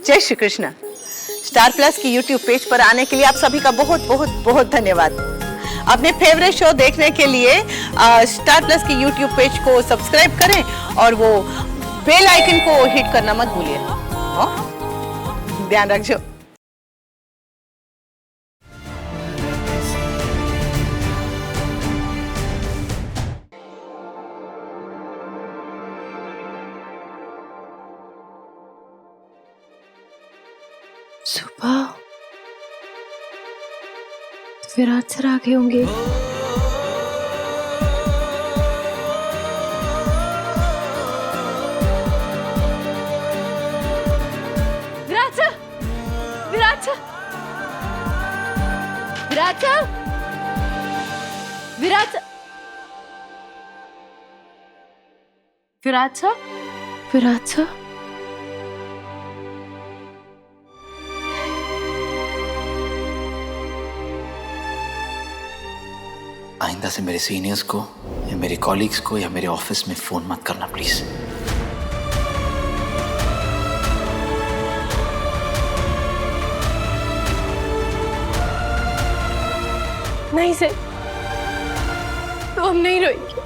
जय Shri Krishna. Star plus की YouTube page पर आने के लिए आप सभी का बहुत बहुत बहुत धन्यवाद। अपने फेवरेट शो देखने के लिए स्टार प्लस की यूट्यूब पेज को सब्सक्राइब करें और वो बेल आइकन को हिट करना मत भूलिए। ध्यान रखिए। सुबह विराट सर आ गए होंगे। Virat sir, Virat sir, Virat sir, Virat sir, Virat sir, Virat sir. आइंदा से मेरे सीनियर्स को या मेरे कॉलीग्स को या मेरे ऑफिस में फोन मत करना प्लीज। नहीं सर, तो हम नहीं रोएंगे।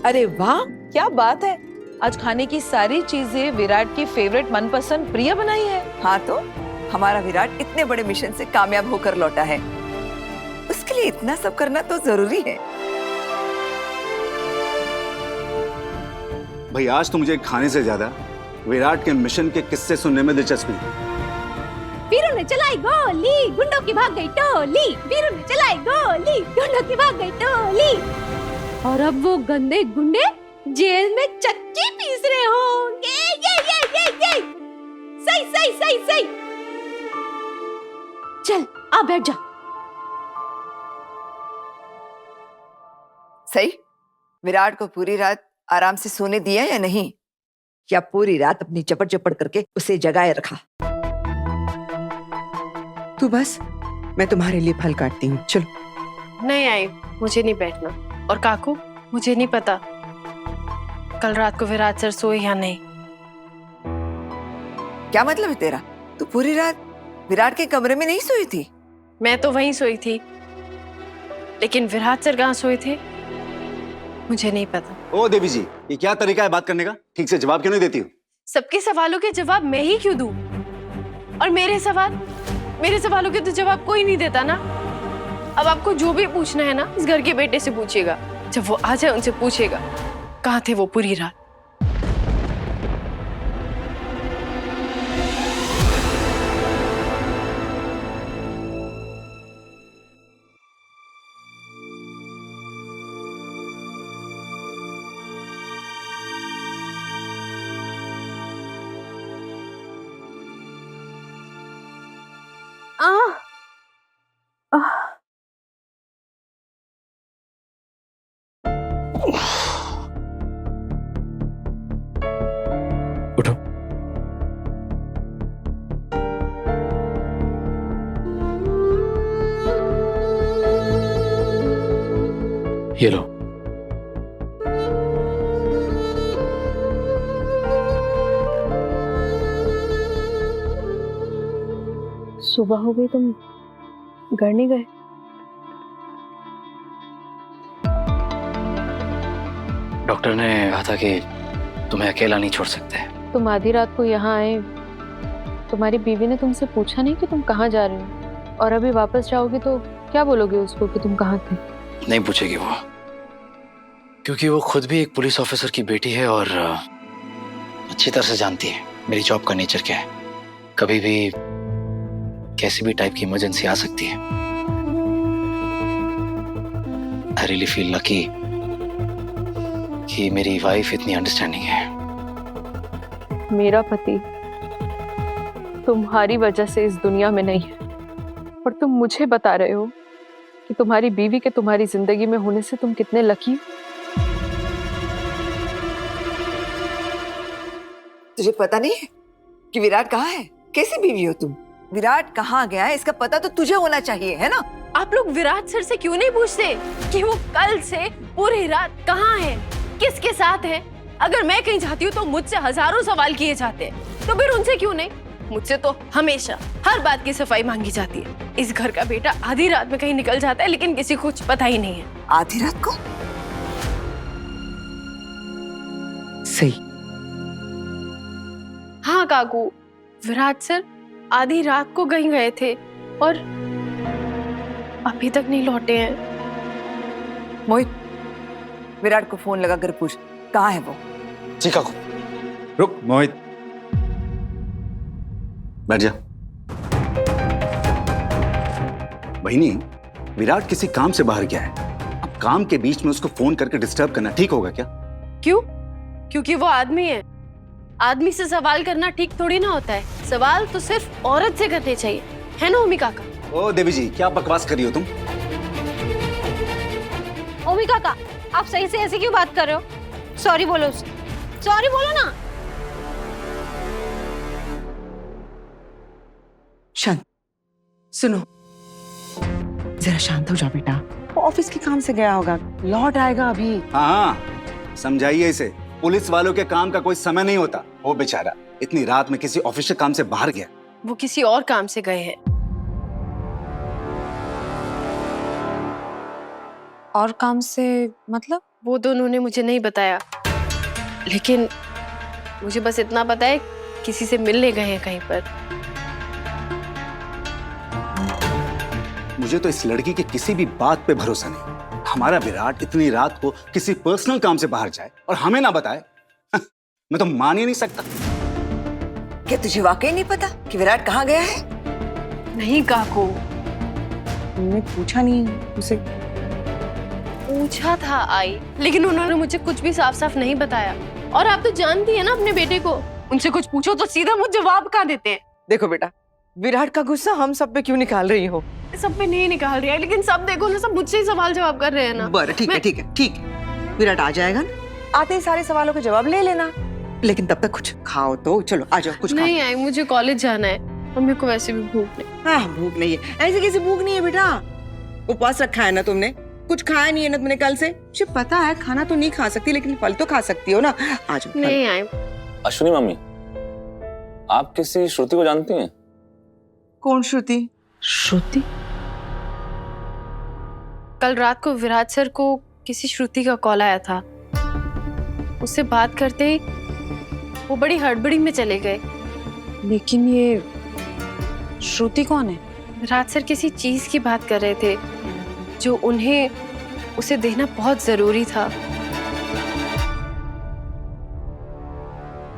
अरे वाह, क्या बात है। आज खाने की सारी चीजें विराट की फेवरेट मनपसंद प्रिया बनाई है। हाँ तो हमारा विराट इतने बड़े मिशन से कामयाब होकर लौटा है, उसके लिए इतना सब करना तो जरूरी है। भाई आज तो मुझे खाने से ज्यादा विराट के मिशन के किस्से सुनने में दिलचस्पी है। वीरू ने चलाई गोली, गुंडों की भाग गई टोली। वीरू ने चलाई गोली, गुंडों की भाग गई टोली। और अब वो गंदे गुंडे जेल में चक्की पीस रहे होंगे। ये। सही सही सही सही। चल आ बैठ जा। सही, विराट को पूरी रात आराम से सोने दिया या नहीं? या पूरी रात अपनी चपड़ चपड़ करके उसे जगाए रखा? तू बस, मैं तुम्हारे लिए फल काटती हूँ। चलो। नहीं आई, मुझे नहीं बैठना। और काकू, मुझे नहीं पता कल रात को विराट सर सोए या नहीं। क्या मतलब है तेरा? तू पूरी रात विराट के कमरे में नहीं सोई थी? मैं तो वहीं सोई थी, लेकिन विराट सर कहाँ सोए थे मुझे नहीं पता। ओ देवी जी, ये क्या तरीका है बात करने का? ठीक से जवाब क्यों नहीं देती हो? सबके सवालों के जवाब मैं ही क्यों दूं? और मेरे सवालों के तो जवाब कोई नहीं देता ना। अब आपको जो भी पूछना है ना, इस घर के बेटे से पूछिएगा। जब वो आ जाए उनसे पूछिएगा कहाँ थे वो पूरी रात। उठो। ये लो। सुबह हो गई, तुम घर नहीं गए? डॉक्टर ने कहा था कि तुम्हें अकेला नहीं छोड़ सकते। तुम आधी रात को यहाँ आए, तुम्हारी बीवी ने तुमसे पूछा नहीं कि तुम कहाँ जा रहे हो? और अभी वापस जाओगे तो क्या बोलोगे उसको कि तुम कहाँ थे? नहीं पूछेगी वो, क्योंकि वो खुद भी एक पुलिस ऑफिसर की बेटी है और अच्छी तरह से जानती है मेरी जॉब का नेचर क्या है। कभी भी कैसी भी टाइप की इमरजेंसी आ सकती है। आई रियली फील लकी कि मेरी वाइफ इतनी अंडरस्टैंडिंग है। मेरा पति तुम्हारी वजह से इस दुनिया में नहीं है, और तुम मुझे बता रहे हो कि तुम्हारी बीवी के तुम्हारी जिंदगी में होने से तुम कितने लकी हो। तुझे पता नहीं है कि विराट कहाँ है? कैसी बीवी हो तुम? विराट कहाँ गया है इसका पता तो तुझे होना चाहिए, है ना? आप लोग विराट सर से क्यों नहीं पूछते कि वो कल से पूरी रात कहाँ है, किसके साथ है? अगर मैं कहीं जाती हूँ तो मुझसे हजारों सवाल किए जाते हैं, तो फिर उनसे क्यों नहीं? मुझसे तो हमेशा हर बात की सफाई मांगी जाती है। इस घर का बेटा आधी रात में कहीं निकल जाता है, लेकिन किसी को कुछ पता ही नहीं है। आधी रात को? सही। हाँ काकू, विराट सर आधी रात को कहीं गए थे और अभी तक नहीं लौटे हैं। मोहित, विराट को फोन लगा कर पूछ कहाँ है वो। जी काकू। रुक मोहित, बैठ जा। बहनी, विराट किसी काम से बाहर गया है। अब काम के बीच में उसको फोन करके डिस्टर्ब करना ठीक होगा क्या? क्यों? क्योंकि वो आदमी है। आदमी से सवाल करना ठीक थोड़ी ना होता है। सवाल तो सिर्फ औरत से करने चाहिए, है ना ओमी काका? ओ देवी जी, क्या बकवास कर रही हो तुम? ओमी काका, आप सही से ऐसे क्यों बात कर रहे हो? सॉरी बोलो उसे, सॉरी बोलो ना। शांत, सुनो, जरा शांत हो जाओ बेटा। वो ऑफिस के काम से गया होगा, लौट आएगा अभी। हाँ, समझाइए इसे। पुलिस वालों के काम का कोई समय नहीं होता। वो बेचारा इतनी रात में किसी ऑफिशियल काम से बाहर गया। वो किसी और काम से गए हैं। और काम से मतलब? वो तो उन्होंने मुझे नहीं बताया, लेकिन मुझे बस इतना पता है किसी से मिलने गए हैं कहीं पर। मुझे तो इस लड़की की किसी भी बात पे भरोसा नहीं। हमारा विराट इतनी रात को किसी पर्सनल काम से बाहर जाए और हमें ना बताए, मैं तो मान ही नहीं सकता। क्या तुझे वाकई नहीं पता कि विराट कहाँ गया है? नहीं काकू, तुमने पूछा नहीं उसे? पूछा था आई, लेकिन उन्होंने मुझे कुछ भी साफ साफ नहीं बताया। और आप तो जानती है ना अपने बेटे को, उनसे कुछ पूछो तो सीधा मुझे जवाब कहाँ देते हैं। देखो बेटा, विराट का गुस्सा हम सब पे क्यों निकाल रही हो? सब पे नहीं निकाल रही है, लेकिन सब देखो ना, सब मुझसे ही सवाल जवाब कर रहे हैं ना। बरं, ठीक है ठीक है ठीक है। विराट आ जाएगा ना, आते ही सारे सवालों के जवाब ले लेना। लेकिन तब तक कुछ खाओ तो। चलो आ जाओ, कुछ खाओ। नहीं आई, मुझे कॉलेज जाना है और मेरे को वैसे भी भूख नहीं। हाँ, भूख नहीं है? ऐसे कैसे भूख नहीं है बेटा? उपवास रखा है ना तुमने, कुछ खाया नहीं है ना तुमने कल से? मुझे पता है खाना तो नहीं खा सकती, लेकिन फल तो खा सकती हो ना। आ जाओ। नहीं आई। अश्विनी मम्मी, आप किसी श्रुति को जानती हैं? कौन श्रुति? श्रुति? कल रात को विराट सर को किसी श्रुति का कॉल आया था। उससे बात करते ही वो बड़ी हड़बड़ी में चले गए। लेकिन ये श्रुति कौन है? विराट सर किसी चीज की बात कर रहे थे जो उन्हें उसे देना बहुत जरूरी था।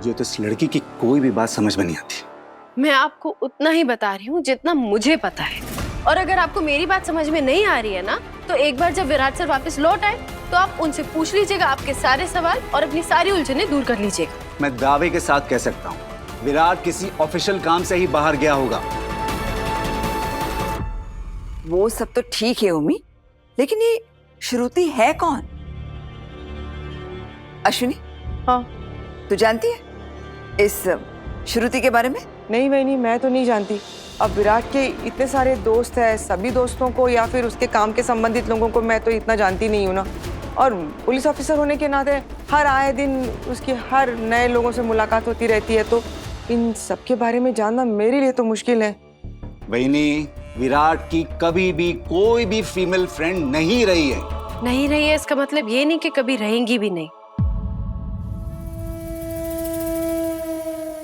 जो तो इस लड़की की कोई भी बात समझ में नहीं आती। मैं आपको उतना ही बता रही हूँ जितना मुझे पता है। और अगर आपको मेरी बात समझ में नहीं आ रही है ना, तो एक बार जब विराट सर वापस लौट आए तो आप उनसे पूछ लीजिएगा आपके सारे सवाल और अपनी सारी उलझनें दूर कर लीजिएगा। मैं दावे के साथ कह सकता हूँ, विराट किसी ऑफिशियल काम से ही बाहर गया होगा। वो सब तो ठीक है उम्मी, लेकिन ये श्रुति है कौन? अश्विनी, हाँ, तू जानती है इस श्रुति के बारे में? नहीं बहनी, मैं तो नहीं जानती। अब विराट के इतने सारे दोस्त हैं, सभी दोस्तों को या फिर उसके काम के संबंधित लोगों को मैं तो इतना जानती नहीं हूँ ना। और पुलिस ऑफिसर होने के नाते हर आए दिन उसकी हर नए लोगों से मुलाकात होती रहती है, तो इन सब के बारे में जानना मेरे लिए तो मुश्किल है। बहनी, विराट की कभी भी कोई भी फीमेल फ्रेंड नहीं रही है। नहीं रही है इसका मतलब ये नहीं कि कभी रहेंगी भी नहीं।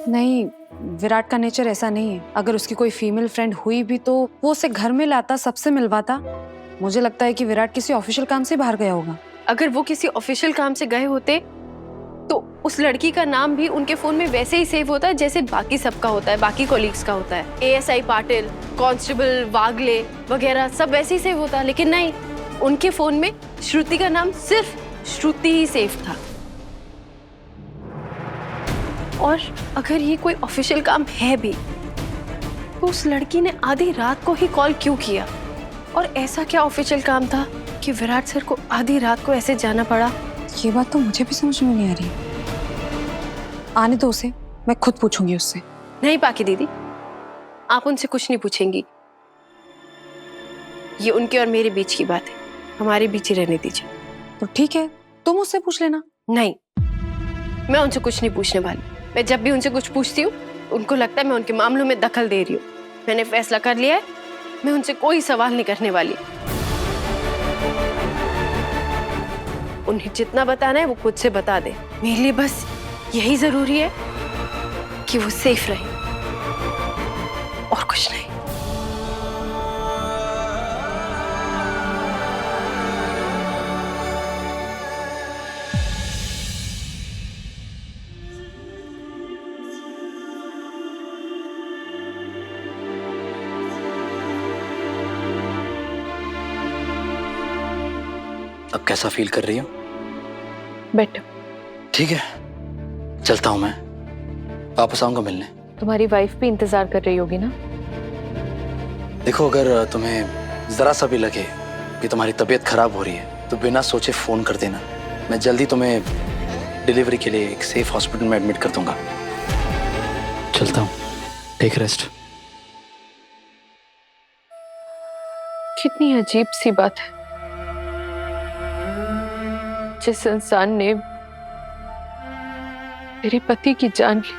नहीं, विराट का नेचर ऐसा नहीं है। अगर उसकी कोई फीमेल फ्रेंड हुई भी तो वो उसे घर में लाता, सबसे मिलवाता। मुझे लगता है कि विराट किसी ऑफिशियल काम से बाहर गया होगा। अगर वो किसी ऑफिशियल काम से गए होते तो उस लड़की का नाम भी उनके फोन में वैसे ही सेव होता है जैसे बाकी सबका होता है, बाकी कोलीग्स का होता है। ASI पाटिल, कांस्टेबल वागले वगैरह सब वैसे ही सेव होता है, लेकिन नहीं, उनके फोन में श्रुति का नाम सिर्फ श्रुति ही सेव था। और अगर ये कोई ऑफिशियल काम है भी तो उस लड़की ने आधी रात को ही कॉल क्यों किया? और ऐसा क्या ऑफिशियल काम था कि विराट सर को आधी रात को ऐसे जाना पड़ा? ये बात तो मुझे भी समझ में नहीं आ रही। आने दो उसे, मैं खुद पूछूंगी उससे। नहीं पाकी दीदी, आप उनसे कुछ नहीं पूछेंगी। ये उनके और मेरे बीच की बात है, हमारे बीच ही रहने दीजिए। तो ठीक है, तुम उससे पूछ लेना। नहीं, मैं उनसे कुछ नहीं पूछने वाली। मैं जब भी उनसे कुछ पूछती हूँ उनको लगता है मैं उनके मामलों में दखल दे रही हूँ। मैंने फैसला कर लिया है, मैं उनसे कोई सवाल नहीं करने वाली। उन्हें जितना बताना है वो खुद से बता दे। मेरे लिए बस यही जरूरी है कि वो सेफ रहे, और कुछ नहीं। अब कैसा फील कर रही हो? बेटर। ठीक है, चलता हूं मैं, वापस आऊंगा मिलने। तुम्हारी वाइफ भी इंतजार कर रही होगी ना? देखो, अगर तुम्हें जरा सा भी लगे कि तुम्हारी तबीयत खराब हो रही है तो बिना सोचे फोन कर देना। मैं जल्दी तुम्हें डिलीवरी के लिए एक सेफ हॉस्पिटल में एडमिट कर दूंगा। चलता हूँ, टेक रेस्ट। कितनी अजीब सी बात है, जिस इंसान ने मेरे पति की जान ली,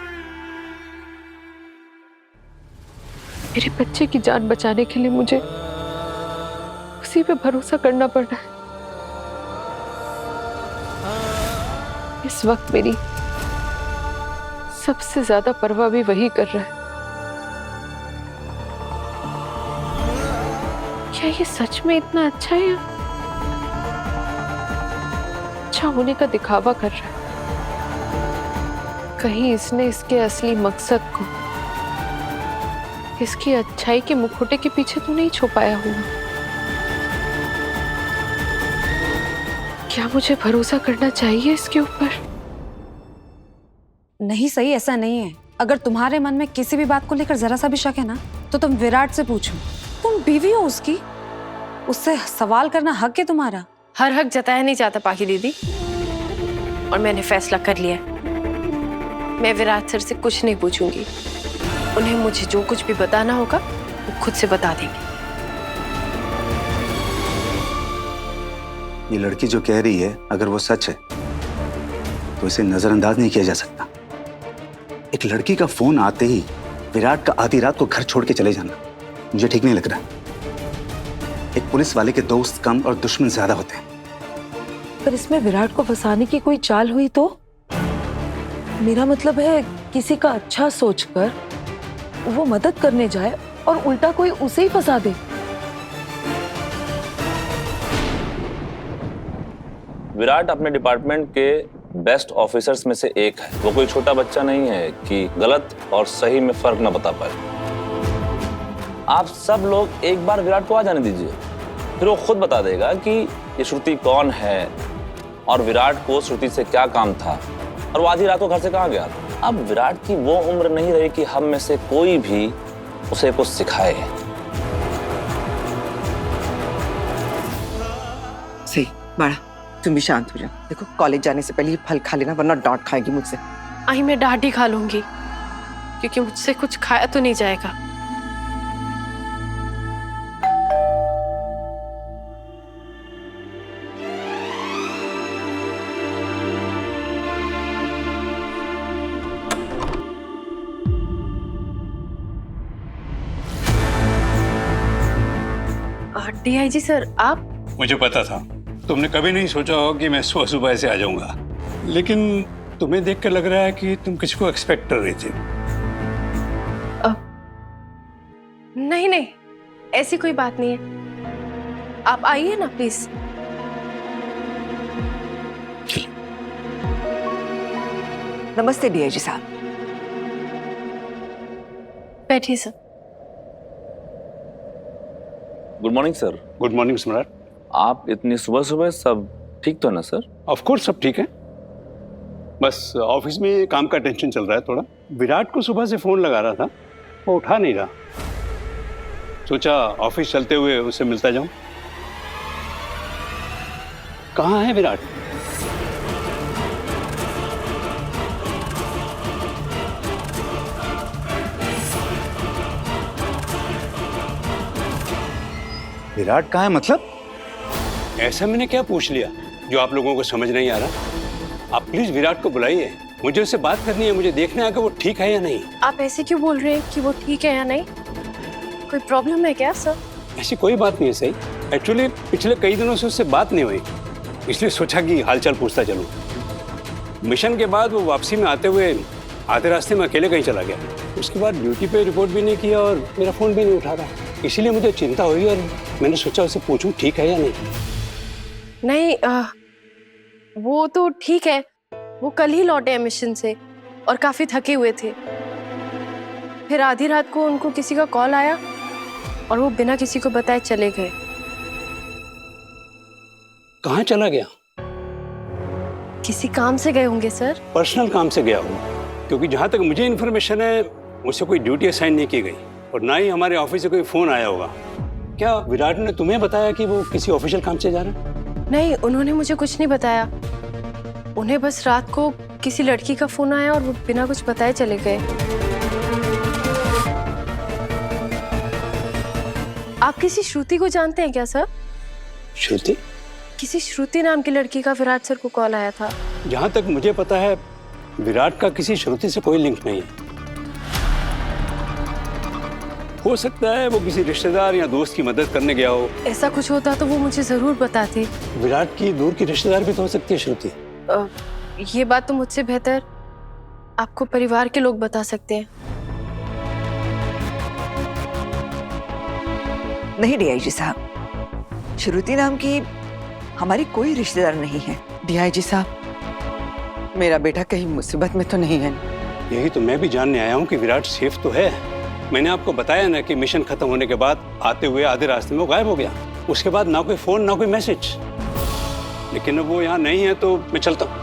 मेरे बच्चे की जान बचाने के लिए मुझे उसी पे भरोसा करना पड़ रहा है। इस वक्त मेरी सबसे ज्यादा परवाह भी वही कर रहा है। क्या ये सच में इतना अच्छा है या अच्छा होने का दिखावा कर रहा है? कहीं इसने इसके असली मकसद को इसकी अच्छाई के मुखौटे के पीछे तो नहीं छुपाया हुआ? क्या मुझे भरोसा करना चाहिए इसके ऊपर? नहीं सही, ऐसा नहीं है। अगर तुम्हारे मन में किसी भी बात को लेकर जरा सा भी शक है ना, तो तुम विराट से पूछो। तुम बीवी हो उसकी, उससे सवाल करना हक है तुम्हारा। हर हक जताया नहीं जाता पाखी दीदी, और मैंने फैसला कर लिया है। मैं विराट सर से कुछ नहीं पूछूंगी। उन्हें मुझे जो कुछ भी बताना होगा वो खुद से बता देंगे। ये लड़की जो कह रही है, अगर वो सच है तो इसे नजरअंदाज नहीं किया जा सकता। एक लड़की का फोन आते ही विराट का आधी रात को घर छोड़ के चले जाना मुझे ठीक नहीं लग रहा। एक पुलिस वाले के दोस्त कम और दुश्मन ज्यादा होते हैं। पर इसमें विराट को फंसाने की कोई चाल हुई तो? मेरा मतलब है, किसी का अच्छा सोचकर वो मदद करने जाए और उल्टा कोई उसे ही फंसा दे। विराट अपने डिपार्टमेंट के बेस्ट ऑफिसर्स में से एक है। वो कोई छोटा बच्चा नहीं है कि गलत और सही में फर्क ना बता पाए। आप सब लोग एक बार विराट को आ जाने दीजिए, फिर वो खुद बता देगा कि ये श्रुति कौन है और विराट को श्रुति से क्या काम था और वो आधी रात को घर से कहाँ गया था। अब विराट की वो उम्र नहीं रही कि हम में से कोई भी उसे कुछ सिखाए। सही बड़ा, तुम भी शांत हो जाओ। देखो, कॉलेज जाने से पहले ये फल खा लेना, वरना डांट खाएगी मुझसे। आई मैं डांट ही खा लूंगी, क्योंकि मुझसे कुछ खाया तो नहीं जाएगा। डीआईजी सर, आप? मुझे पता था तुमने कभी नहीं सोचा हो कि मैं सुबह सुबह ऐसे आ जाऊंगा, लेकिन तुम्हें देखकर लग रहा है कि तुम किसी को एक्सपेक्ट कर रही थी। नहीं नहीं, ऐसी कोई बात नहीं है। आप आइए ना प्लीज। नमस्ते डीआईजी साहब। बैठिए sir. Good morning sir. Good morning सम्राट। आप इतनी सुबह सुबह, सब ठीक तो है ना सर? ऑफ कोर्स सब ठीक है, बस ऑफिस में काम का टेंशन चल रहा है थोड़ा। विराट को सुबह से फोन लगा रहा था, वो उठा नहीं रहा। सोचा ऑफिस चलते हुए उससे मिलता जाऊं। कहाँ है विराट? विराट कहाँ है मतलब? ऐसा मैंने क्या पूछ लिया जो आप लोगों को समझ नहीं आ रहा? आप प्लीज विराट को बुलाइए, मुझे उससे बात करनी है, मुझे देखना है कि वो ठीक है या नहीं। आप ऐसे क्यों बोल रहे हैं कि वो ठीक है या नहीं? कोई प्रॉब्लम है क्या सर? ऐसी कोई बात नहीं है सही। एक्चुअली पिछले कई दिनों से उससे बात नहीं हुई, इसलिए सोचा कि हालचाल पूछता चलूं। मिशन के बाद वो वापसी में आते हुए आधे रास्ते में अकेले कहीं चला गया। उसके बाद ड्यूटी पे रिपोर्ट भी नहीं किया और मेरा फोन भी नहीं उठा रहा, इसीलिए मुझे चिंता हुई और मैंने सोचा उसे पूछूं ठीक है या नहीं। नहीं, वो तो ठीक है। वो कल ही लौटे हैं मिशन से और काफी थके हुए थे। फिर आधी रात को उनको किसी का कॉल आया और वो बिना किसी को बताए चले गए। कहाँ चला गया? किसी काम से गए होंगे सर। पर्सनल काम से गया हूँ, क्योंकि जहाँ तक मुझे इन्फॉर्मेशन है उसे कोई ड्यूटी असाइन नहीं की गई और ना ही हमारे ऑफिस से कोई फोन आया होगा। क्या विराट ने तुम्हें बताया कि वो किसी ऑफिशियल काम से जा रहा है? नहीं, उन्होंने मुझे कुछ नहीं बताया। उन्हें बस रात को किसी लड़की का फोन आया और वो बिना कुछ बताए चले गए। आप किसी श्रुति को जानते हैं क्या सर? श्रुति? किसी श्रुति नाम की लड़की का विराट सर को कॉल आया था। जहाँ तक मुझे पता है विराट का किसी श्रुति से कोई लिंक नहीं है। हो सकता है वो किसी रिश्तेदार या दोस्त की मदद करने गया हो। ऐसा कुछ होता तो वो मुझे जरूर बताते। विराट की दूर की रिश्तेदार भी तो हो सकती है श्रुति। ये बात तो मुझसे बेहतर आपको परिवार के लोग बता सकते हैं। नहीं डीआईजी साहब, श्रुति नाम की हमारी कोई रिश्तेदार नहीं है। डीआईजी साहब, मेरा बेटा कहीं मुसीबत में तो नहीं है? यही तो मैं भी जानने आया हूँ कि विराट सेफ तो है। मैंने आपको बताया ना कि मिशन खत्म होने के बाद आते हुए आधे रास्ते में वो गायब हो गया। उसके बाद ना कोई फोन ना कोई मैसेज। लेकिन अब वो यहाँ नहीं है तो मैं चलता हूँ।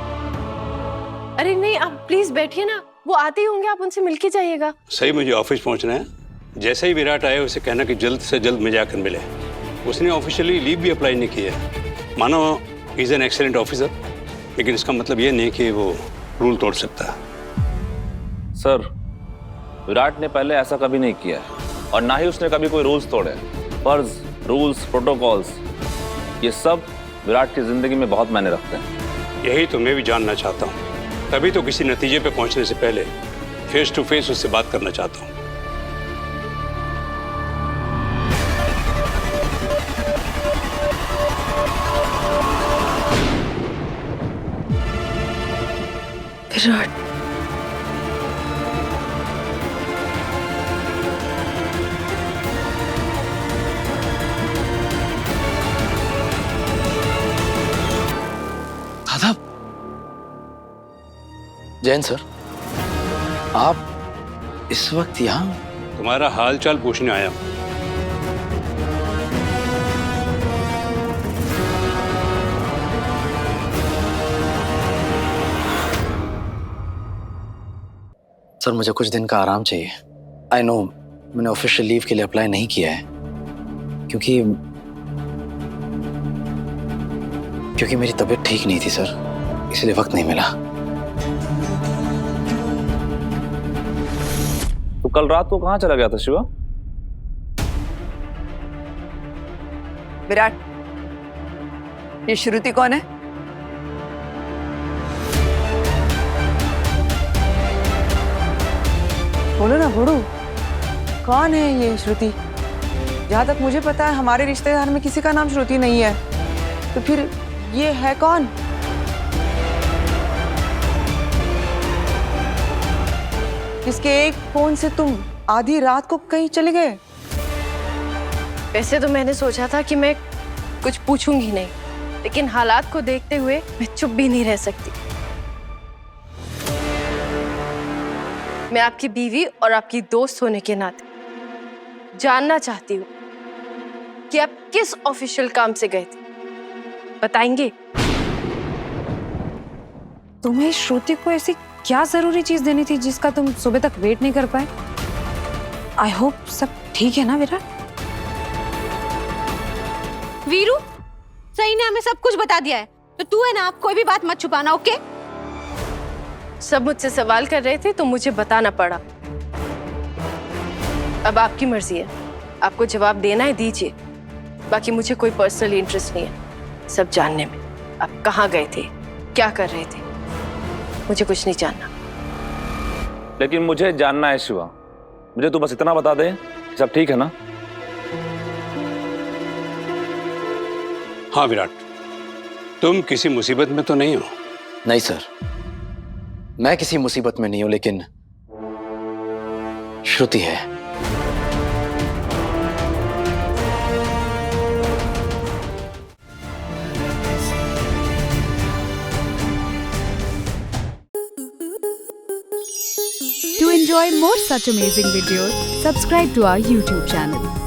अरे नहीं, आप प्लीज बैठिए ना, वो आते ही होंगे, आप उनसे मिलके जाइएगा। सही, मुझे ऑफिस पहुँचना है। जैसे ही विराट आए उसे कहना कि जल्द से जल्द मैं जाकर मिले। उसने ऑफिशियली लीव भी अप्लाई नहीं की है। मानो इज एन एक्सीलेंट ऑफिसर, लेकिन इसका मतलब ये नहीं कि वो रूल तोड़ सकता। सर, विराट ने पहले ऐसा कभी नहीं किया है और ना ही उसने कभी कोई रूल्स तोड़े। फर्ज, रूल्स, प्रोटोकॉल्स, ये सब विराट की जिंदगी में बहुत मायने रखते हैं। यही तो मैं भी जानना चाहता हूँ, तभी तो किसी नतीजे पे पहुंचने से पहले फेस टू फेस उससे बात करना चाहता हूँ। विराट, आदाब। जैन सर, आप इस वक्त यहाँ? तुम्हारा हाल चाल पूछने आया हूँ। सर, मुझे कुछ दिन का आराम चाहिए। आई नो मैंने ऑफिशियल लीव के लिए अप्लाई नहीं किया है क्योंकि मेरी तबीयत ठीक नहीं थी सर, इसलिए वक्त नहीं मिला। तो कल रात को कहाँ चला गया था शिवा? विराट, ये श्रुति कौन है? बोलो ना बोलो, कौन है ये श्रुति? जहाँ तक मुझे पता है हमारे रिश्तेदार में किसी का नाम श्रुति नहीं है, तो फिर ये है कौन? इसके एक फोन से तुम आधी रात को कहीं चले गए? वैसे तो मैंने सोचा था कि मैं कुछ पूछूंगी नहीं, लेकिन हालात को देखते हुए मैं चुप भी नहीं रह सकती। मैं आपकी बीवी और आपकी दोस्त होने के नाते जानना चाहती हूँ कि आप किस ऑफिशियल काम से गए थे, बताएंगे? तुम्हें श्रुति को ऐसी क्या जरूरी चीज देनी थी जिसका तुम सुबह तक वेट नहीं कर पाए? आई होप सब ठीक है ना विराट? वीरू, सही ने हमें सब कुछ बता दिया है, तो तू है ना, आप कोई भी बात मत छुपाना, ओके? सब मुझसे सवाल कर रहे थे तो मुझे बताना पड़ा। अब आपकी मर्जी है, आपको जवाब देना है दीजिए, बाकी मुझे कोई पर्सनल इंटरेस्ट नहीं है सब जानने में। आप कहाँ गए थे, क्या कर रहे थे, मुझे कुछ नहीं जानना। लेकिन मुझे जानना है शिवा, मुझे तू बस इतना बता दे कि सब ठीक है ना? हाँ विराट, तुम किसी मुसीबत में तो नहीं हो? नहीं सर, मैं किसी मुसीबत में नहीं हूं, लेकिन श्रुति है। To enjoy more such amazing videos, subscribe to our YouTube channel.